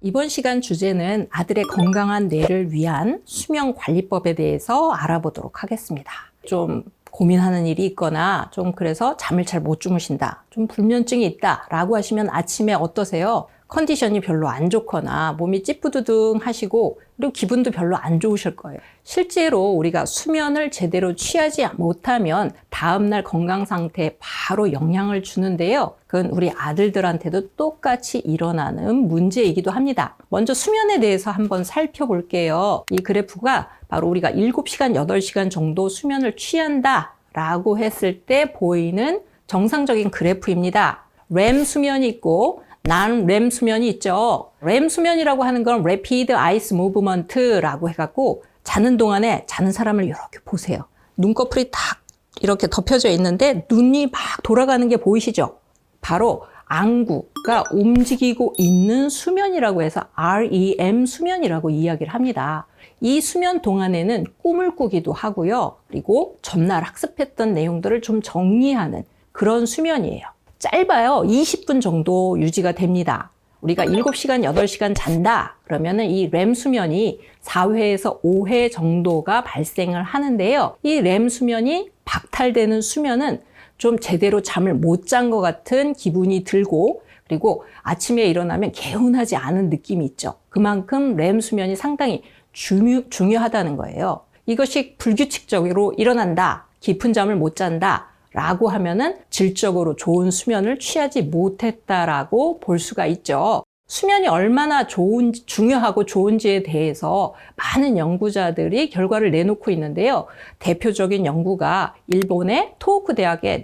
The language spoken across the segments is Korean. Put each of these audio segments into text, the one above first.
이번 시간 주제는 아들의 건강한 뇌를 위한 수면관리법에 대해서 알아보도록 하겠습니다. 좀 고민하는 일이 있거나 좀 그래서 잠을 잘 못 주무신다, 좀 불면증이 있다 라고 하시면 아침에 어떠세요? 컨디션이 별로 안 좋거나 몸이 찌뿌두둥 하시고 그리고 기분도 별로 안 좋으실 거예요. 실제로 우리가 수면을 제대로 취하지 못하면 다음날 건강 상태에 바로 영향을 주는데요. 그건 우리 아들들한테도 똑같이 일어나는 문제이기도 합니다. 먼저 수면에 대해서 한번 살펴볼게요. 이 그래프가 바로 우리가 7시간, 8시간 정도 수면을 취한다 라고 했을 때 보이는 정상적인 그래프입니다. REM 수면이 있고 non-REM 수면이 있죠. REM 수면이라고 하는 건 Rapid Eye Movement라고 해갖고 자는 동안에 자는 사람을 이렇게 보세요. 눈꺼풀이 딱 이렇게 덮여져 있는데 눈이 막 돌아가는 게 보이시죠? 바로 안구가 움직이고 있는 수면이라고 해서 REM 수면이라고 이야기를 합니다. 이 수면 동안에는 꿈을 꾸기도 하고요. 그리고 전날 학습했던 내용들을 좀 정리하는 그런 수면이에요. 짧아요. 20분 정도 유지가 됩니다. 우리가 7시간, 8시간 잔다 그러면은 이 REM 수면이 4회에서 5회 정도가 발생을 하는데요. 이 REM 수면이 박탈되는 수면은 좀 제대로 잠을 못 잔 것 같은 기분이 들고 그리고 아침에 일어나면 개운하지 않은 느낌이 있죠. 그만큼 REM 수면이 상당히 중요하다는 거예요. 이것이 불규칙적으로 일어난다, 깊은 잠을 못 잔다 라고 하면은 질적으로 좋은 수면을 취하지 못했다라고 볼 수가 있죠. 수면이 얼마나 중요하고 좋은지에 대해서 많은 연구자들이 결과를 내놓고 있는데요. 대표적인 연구가 일본의 토호쿠 대학의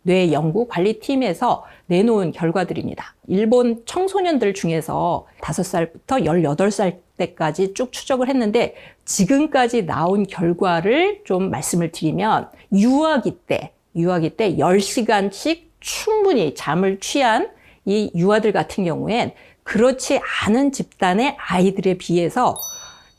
뇌연구관리팀에서 내놓은 결과들입니다. 일본 청소년들 중에서 5살부터 18살 때까지 쭉 추적을 했는데 지금까지 나온 결과를 좀 말씀을 드리면 유아기 때 10시간씩 충분히 잠을 취한 이 유아들 같은 경우엔 그렇지 않은 집단의 아이들에 비해서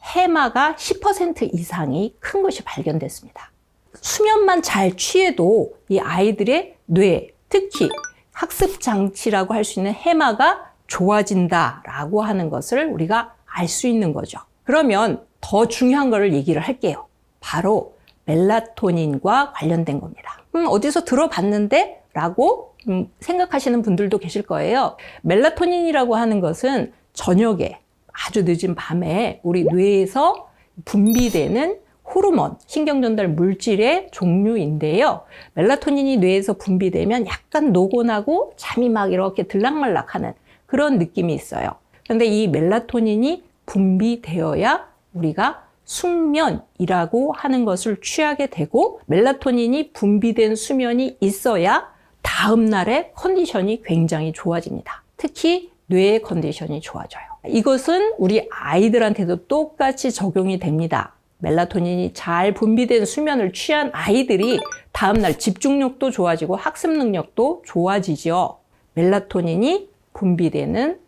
해마가 10% 이상이 큰 것이 발견됐습니다. 수면만 잘 취해도 이 아이들의 뇌, 특히 학습 장치라고 할 수 있는 해마가 좋아진다라고 하는 것을 우리가 알 수 있는 거죠. 그러면 더 중요한 거를 얘기를 할게요. 바로 멜라토닌과 관련된 겁니다. 어디서 들어봤는데? 라고 생각하시는 분들도 계실 거예요. 멜라토닌이라고 하는 것은 저녁에 아주 늦은 밤에 우리 뇌에서 분비되는 호르몬, 신경전달 물질의 종류인데요. 멜라토닌이 뇌에서 분비되면 약간 노곤하고 잠이 막 이렇게 들락말락하는 그런 느낌이 있어요. 그런데 이 멜라토닌이 분비되어야 우리가 숙면이라고 하는 것을 취하게 되고 멜라토닌이 분비된 수면이 있어야 다음 날의 컨디션이 굉장히 좋아집니다. 특히 뇌의 컨디션이 좋아져요. 이것은 우리 아이들한테도 똑같이 적용이 됩니다. 멜라토닌이 잘 분비된 수면을 취한 아이들이 다음날 집중력도 좋아지고 학습 능력도 좋아지죠. 멜라토닌이 분비되는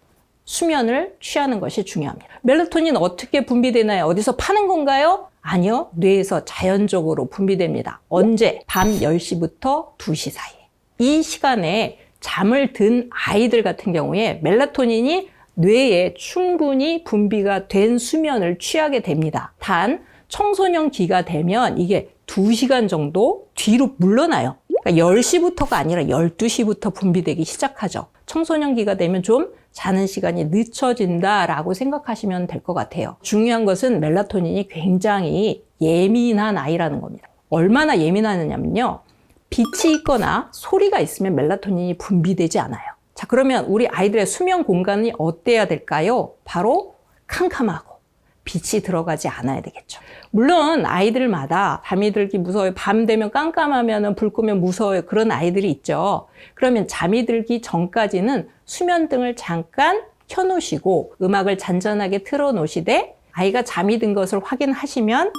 수면을 취하는 것이 중요합니다. 멜라토닌 어떻게 분비되나요? 어디서 파는 건가요? 아니요. 뇌에서 자연적으로 분비됩니다. 언제? 밤 10시부터 2시 사이에. 이 시간에 잠을 든 아이들 같은 경우에 멜라토닌이 뇌에 충분히 분비가 된 수면을 취하게 됩니다. 단 청소년기가 되면 이게 2시간 정도 뒤로 물러나요. 그러니까 10시부터가 아니라 12시부터 분비되기 시작하죠. 청소년기가 되면 좀 자는 시간이 늦춰진다라고 생각하시면 될 것 같아요. 중요한 것은 멜라토닌이 굉장히 예민한 아이라는 겁니다. 얼마나 예민하냐면요. 빛이 있거나 소리가 있으면 멜라토닌이 분비되지 않아요. 자, 그러면 우리 아이들의 수면 공간이 어때야 될까요? 바로 캄캄하고 빛이 들어가지 않아야 되겠죠. 물론 아이들마다 밤이 들기 무서워요. 밤 되면 깜깜하면 불 끄면 무서워요. 그런 아이들이 있죠. 그러면 잠이 들기 전까지는 수면등을 잠깐 켜놓으시고 음악을 잔잔하게 틀어놓으시되 아이가 잠이 든 것을 확인하시면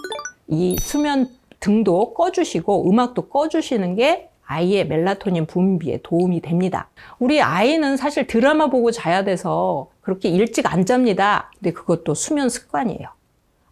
이 수면등도 꺼주시고 음악도 꺼주시는 게 아이의 멜라토닌 분비에 도움이 됩니다. 우리 아이는 사실 드라마 보고 자야 돼서 그렇게 일찍 안 잡니다. 근데 그것도 수면 습관이에요.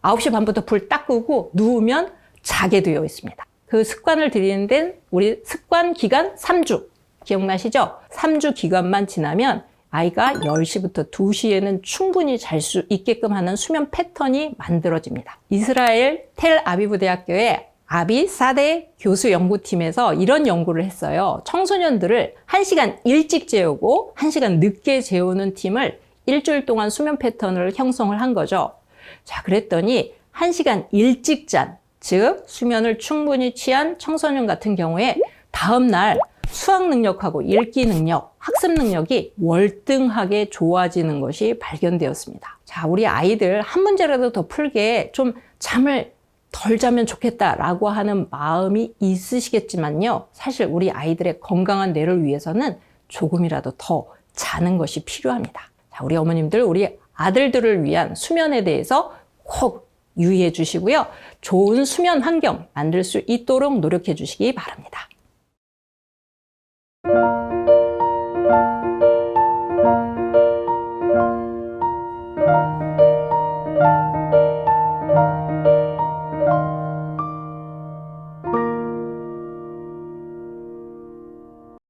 9시 반부터 불 딱 끄고 누우면 자게 되어 있습니다. 그 습관을 들이는 데는 우리 습관 기간 3주. 기억나시죠? 3주 기간만 지나면 아이가 10시부터 2시에는 충분히 잘 수 있게끔 하는 수면 패턴이 만들어집니다. 이스라엘 텔아비브 대학교의 아비 사데 교수 연구팀에서 이런 연구를 했어요. 청소년들을 1시간 일찍 재우고 1시간 늦게 재우는 팀을 일주일 동안 수면 패턴을 형성을 한 거죠. 자, 그랬더니 1시간 일찍 잔, 즉 수면을 충분히 취한 청소년 같은 경우에 다음날 수학 능력하고 읽기 능력, 학습 능력이 월등하게 좋아지는 것이 발견되었습니다. 자, 우리 아이들 한 문제라도 더 풀게 좀 잠을 덜 자면 좋겠다라고 하는 마음이 있으시겠지만요. 사실 우리 아이들의 건강한 뇌를 위해서는 조금이라도 더 자는 것이 필요합니다. 자, 우리 어머님들, 우리 아들들을 위한 수면에 대해서 꼭 유의해 주시고요. 좋은 수면 환경 만들 수 있도록 노력해 주시기 바랍니다.